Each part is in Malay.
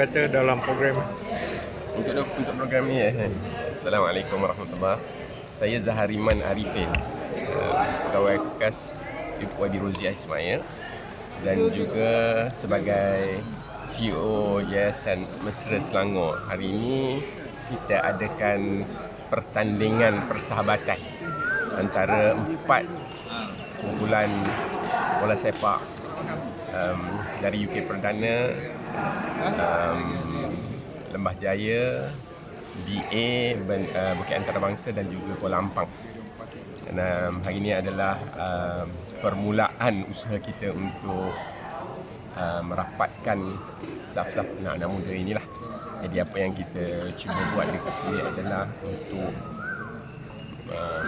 kata dalam program? Untuk program ni, Assalamualaikum warahmatullahi. Saya Zahariman Arifin, pegawai khas Wadi Roziah Ismail dan juga sebagai CEO Yayasan Mesra Selangor. Hari ini kita adakan pertandingan persahabatan antara 4 kumpulan bola sepak dari UK Perdana, Lembah Jaya, BA, Bukit Antarabangsa dan juga Kuala Ampang. Dan hari ini adalah permulaan usaha kita untuk merapatkan saf-saf anak-anak muda inilah. Jadi apa yang kita cuba buat dekat sini adalah untuk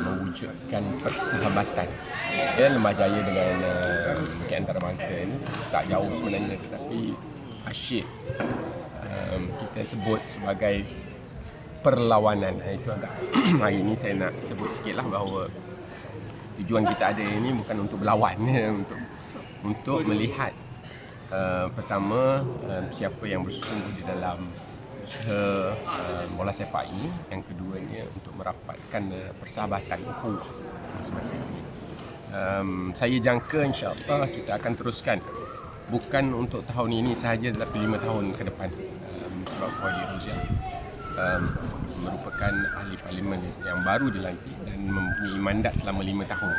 mewujudkan persahabatan. Ya, Lembah Jaya dengan Bukit Antarabangsa ini tak jauh sebenarnya, tetapi asyik kita sebut sebagai perlawanan. Itu agak hari ini saya nak sebut sikitlah bahawa tujuan kita ada ini bukan untuk berlawan, untuk melihat pertama siapa yang bersungguh di dalam usaha bola sepak ini, yang keduanya untuk merapatkan persahabatan ukhuwah masing-masing. Saya jangka insya-Allah kita akan teruskan bukan untuk tahun ini sahaja tetapi 5 tahun ke depan, sebab Wadi Roziah merupakan ahli parlimen yang baru dilantik dan mempunyai mandat selama 5 tahun.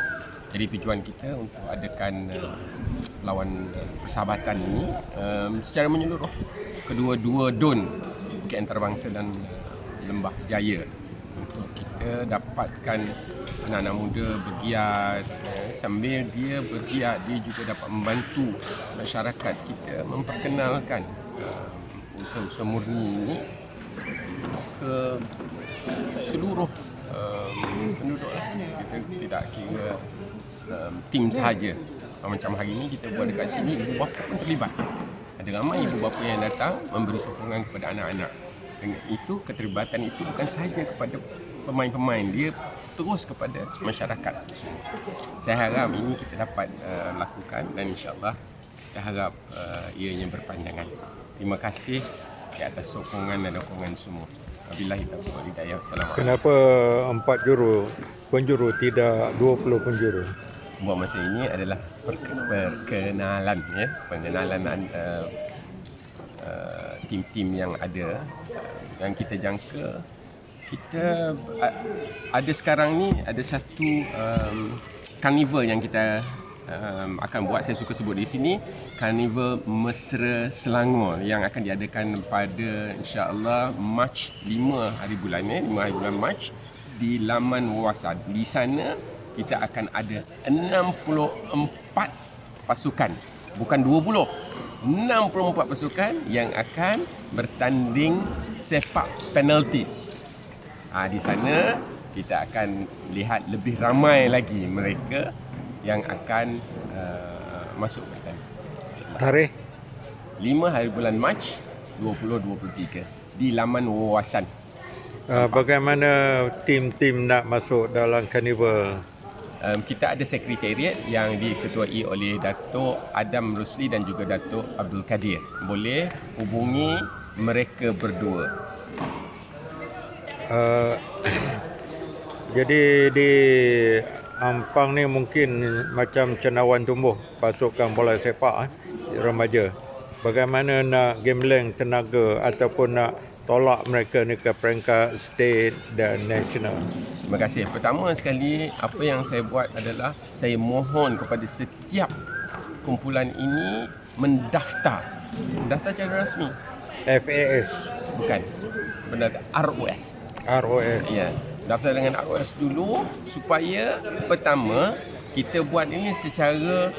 Jadi tujuan kita untuk adakan lawan persahabatan ini secara menyeluruh kedua-dua DUN, Bukit Antarabangsa dan Lembah Jaya, untuk kita dapatkan anak-anak muda bergiat. Sambil dia bergiat, dia juga dapat membantu masyarakat kita memperkenalkan usaha-usaha murni ini ke seluruh penduduk. Kita tidak kira tim sahaja. Macam hari ini kita buat dekat sini, ibu bapa pun terlibat. Ada ramai ibu bapa yang datang memberi sokongan kepada anak-anak. Dengan itu, keterlibatan itu bukan sahaja kepada pemain-pemain, dia terus kepada masyarakat. Saya harap ini kita dapat lakukan dan insya-Allah kita harap ianya berpanjangan. Terima kasih di atas sokongan dan dukungan semua. Wabillahi taufiq wal hidayah. Assalamualaikum. Kenapa 4 penjuru tidak 20 penjuru? Buat masa ini adalah perkenalan, ya, pengenalan tim-tim yang ada. Yang kita jangka, kita ada sekarang ni ada satu karnival yang kita akan buat. Saya suka sebut di sini Karnival Mesra Selangor yang akan diadakan pada insya-Allah Mac 5 hari bulan Mac di Laman Wawasan. Di sana kita akan ada 64 pasukan, bukan 20, 64 pasukan yang akan bertanding sepak penalti. Di sana kita akan lihat lebih ramai lagi mereka yang akan masuk bertanding. Tarikh 5 hari bulan Mac 2023 di Laman Wawasan. Bagaimana tim-tim nak masuk dalam karnival? Kita ada sekretariat yang diketuai oleh Datuk Adam Rusli dan juga Datuk Abdul Kadir. Boleh hubungi mereka berdua. Jadi di Ampang ni mungkin macam cendawan tumbuh pasukan bola sepak remaja. Bagaimana nak gambling tenaga ataupun nak tolak mereka ni ke peringkat state dan national? Terima kasih. Pertama sekali, apa yang saya buat adalah saya mohon kepada setiap kumpulan ini mendaftar secara rasmi. FAS? Bukan, benar, ROS. ROS. Ya, daftar dengan ROS dulu supaya pertama kita buat ini secara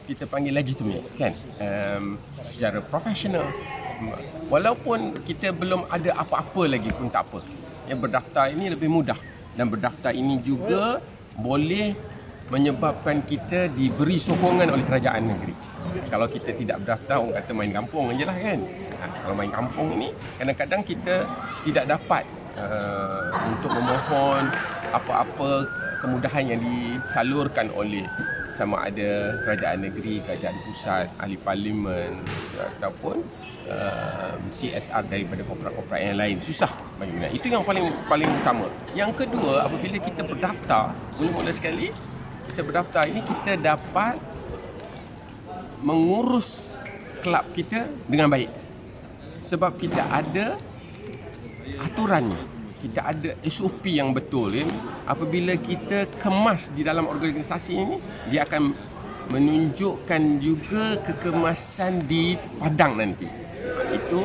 kita panggil legitimate, kan, secara profesional. Walaupun kita belum ada apa-apa lagi pun tak apa. Yang berdaftar ini lebih mudah, dan berdaftar ini juga boleh menyebabkan kita diberi sokongan oleh kerajaan negeri. Kalau kita tidak berdaftar, orang kata main kampung aja lah, kan. Kalau main kampung ini kadang-kadang kita tidak dapat untuk memohon apa-apa kemudahan yang disalurkan oleh sama ada kerajaan negeri, kerajaan pusat, ahli parlimen ataupun CSR daripada korporat-korporat yang lain. Susah bagi minat. Itu yang paling utama. Yang kedua, apabila kita berdaftar, mula-mula sekali kita berdaftar ini, kita dapat mengurus kelab kita dengan baik. Sebab kita ada aturannya, kita ada SOP yang betul. Apabila kita kemas di dalam organisasi ini, dia akan menunjukkan juga kekemasan di padang nanti. Itu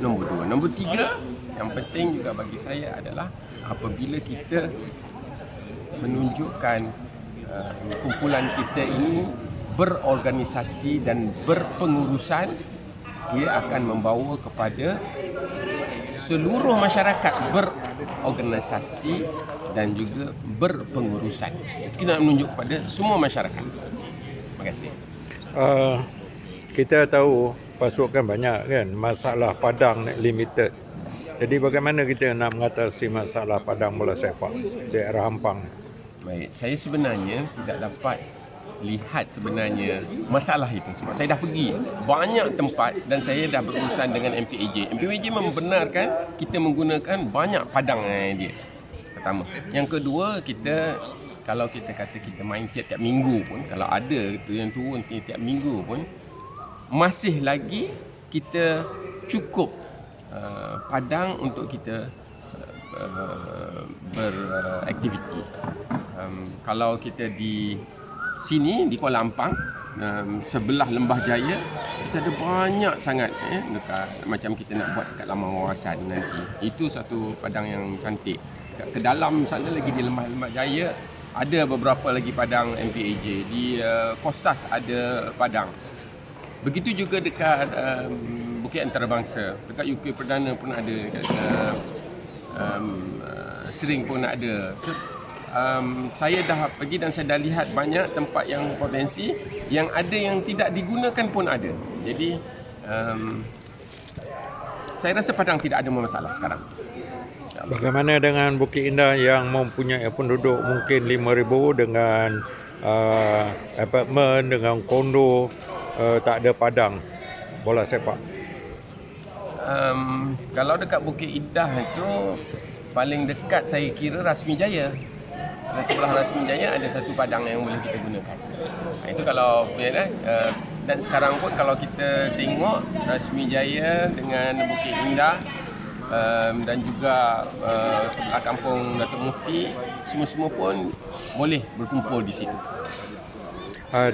nombor dua. Nombor tiga, yang penting juga bagi saya adalah apabila kita menunjukkan kumpulan kita ini berorganisasi dan berpengurusan, dia akan membawa kepada seluruh masyarakat berorganisasi dan juga berpengurusan. Kita nak menunjuk kepada semua masyarakat. Terima kasih. Kita tahu pasukan banyak kan, masalah padang limited. Jadi bagaimana kita nak mengatasi masalah padang bola sepak di daerah Ampang? Baik, saya sebenarnya tidak dapat lihat sebenarnya masalah itu sebab saya dah pergi banyak tempat dan saya dah berurusan dengan MPAJ. MPAJ membenarkan kita menggunakan banyak padang dia. Pertama. Yang kedua, kalau kita kata kita main tiap-tiap minggu pun, kalau ada yang turun tiap minggu pun, masih lagi kita cukup padang untuk kita beraktiviti. Kalau kita di sini di Kuala Ampang, sebelah Lembah Jaya, kita ada banyak sangat dekat, macam kita nak buat dekat Laman Wawasan nanti. Itu satu padang yang cantik. Ke dalam sana lagi di Lembah Jaya ada beberapa lagi padang MPAJ. Di Kosas ada padang. Begitu juga dekat Bukit Antarabangsa, dekat UK Perdana pun ada, dekat Sering pun ada. So, saya dah pergi dan saya dah lihat banyak tempat yang potensi, yang ada yang tidak digunakan pun ada. Jadi saya rasa padang tidak ada masalah sekarang. Bagaimana dengan Bukit Indah yang mempunyai penduduk mungkin 5,000 dengan apartmen, dengan kondo, tak ada padang bola sepak? Kalau dekat Bukit Indah itu paling dekat saya kira Rasmi Jaya. Sebelah Rasmi Jaya ada satu padang yang boleh kita gunakan. Itu kalau dan sekarang pun kalau kita tengok Rasmi Jaya dengan Bukit Indah dan juga sebelah kampung Datuk Mufti, semua-semua pun boleh berkumpul di situ.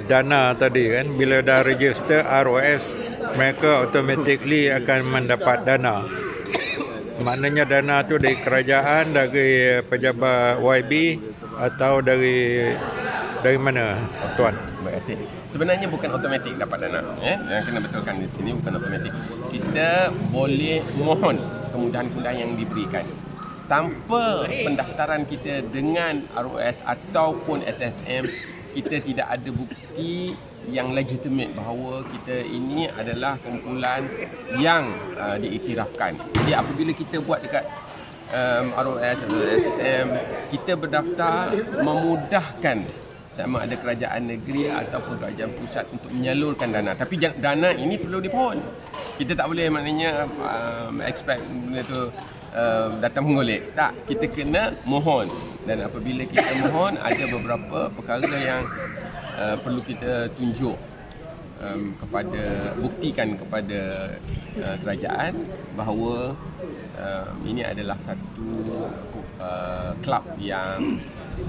Dana tadi kan, bila dah register ROS, mereka automatically akan mendapat dana. Maknanya dana tu dari kerajaan, dari pejabat YB, atau dari mana, tuan? Terima kasih. Sebenarnya bukan automatik dapat dana. Yang kena betulkan di sini bukan automatik. Kita boleh mohon kemudahan-kemudahan yang diberikan. Tanpa pendaftaran kita dengan ROS ataupun SSM, kita tidak ada bukti yang legitimate bahawa kita ini adalah kumpulan yang diiktirafkan. Jadi apabila kita buat dekat ROS atau SSM, kita berdaftar memudahkan sama ada kerajaan negeri ataupun kerajaan pusat untuk menyalurkan dana. Tapi dana ini perlu dipohon. Kita tak boleh maknanya expect benda tu datang menggolek. Tak, kita kena mohon. Dan apabila kita mohon, ada beberapa perkara yang perlu kita tunjuk buktikan kepada kerajaan bahawa ini adalah satu kelab yang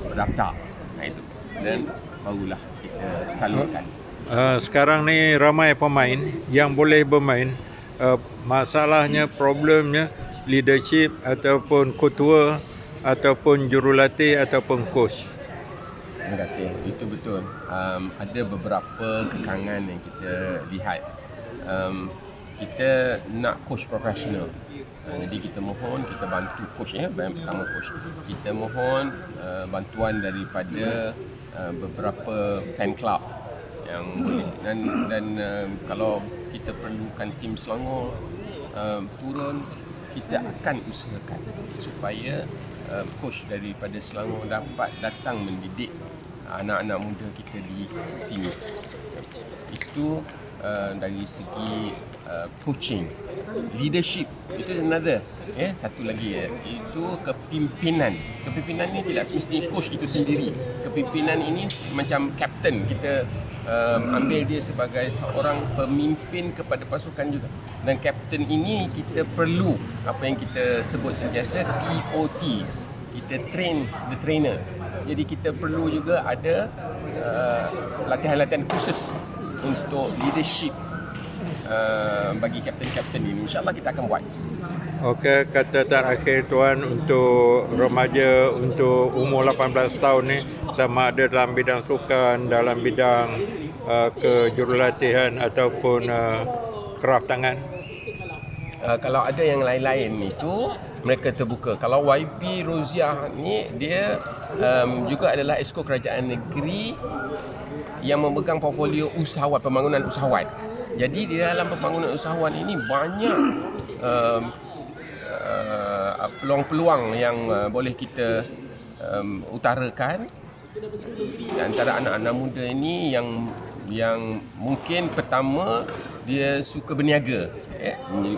berdaftar. Itu. Dan barulah kita salurkan. Sekarang ni ramai pemain yang boleh bermain. Masalahnya, problemnya leadership ataupun ketua ataupun jurulatih ataupun coach. Terima kasih. Itu betul. Ada beberapa kekangan yang kita lihat. Kita nak coach profesional. Jadi kita mohon, kita bantu coach pertama coach. Kita mohon bantuan daripada beberapa fan club yang boleh dan kalau kita perlukan tim Selangor turun, kita akan usahakan supaya coach daripada Selangor dapat datang mendidik anak-anak muda kita di sini. Itu dari segi coaching, leadership, itu another. Satu lagi itu kepimpinan. Kepimpinan ini tidak semestinya coach itu sendiri. Kepimpinan ini macam captain, kita ambil dia sebagai seorang pemimpin kepada pasukan juga. Dan captain ini kita perlu apa yang kita sebut sentiasa TOT, kita train the trainer. Jadi kita perlu juga ada latihan-latihan khusus untuk leadership bagi kapten-kapten ini. InsyaAllah kita akan buat. Okey, kata terakhir Tuan untuk remaja untuk umur 18 tahun ni, sama ada dalam bidang sukan, dalam bidang kejurulatihan ataupun kraft tangan. Kalau ada yang lain-lain itu mereka terbuka. Kalau YB Roziah ni dia juga adalah Exco Kerajaan Negeri yang memegang portfolio usahawan, pembangunan usahawan. Jadi di dalam pembangunan usahawan ini banyak peluang-peluang yang boleh kita utarakan. Di antara anak-anak muda ini yang mungkin pertama dia suka berniaga,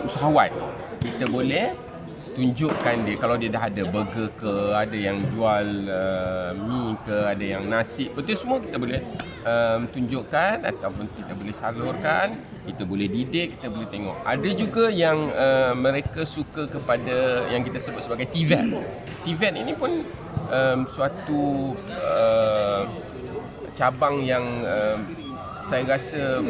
usahawan. Kita boleh tunjukkan dia, kalau dia dah ada burger ke, ada yang jual mi ke, ada yang nasi, betul semua kita boleh tunjukkan ataupun kita boleh salurkan, kita boleh didik, kita boleh tengok. Ada juga yang mereka suka kepada yang kita sebut sebagai TVET. TVET ini pun suatu cabang yang saya rasa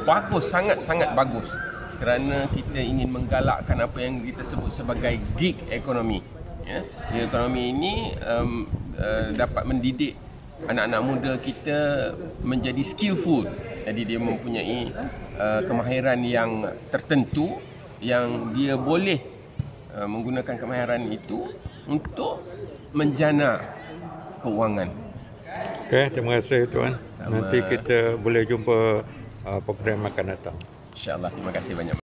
bagus, sangat-sangat bagus, kerana kita ingin menggalakkan apa yang kita sebut sebagai gig economy. Gig economy ini dapat mendidik anak-anak muda kita menjadi skillful. Jadi dia mempunyai kemahiran yang tertentu yang dia boleh menggunakan kemahiran itu untuk menjana keuangan. Okey, terima kasih Tuan. Nanti kita boleh jumpa program akan datang. InsyaAllah, terima kasih banyak.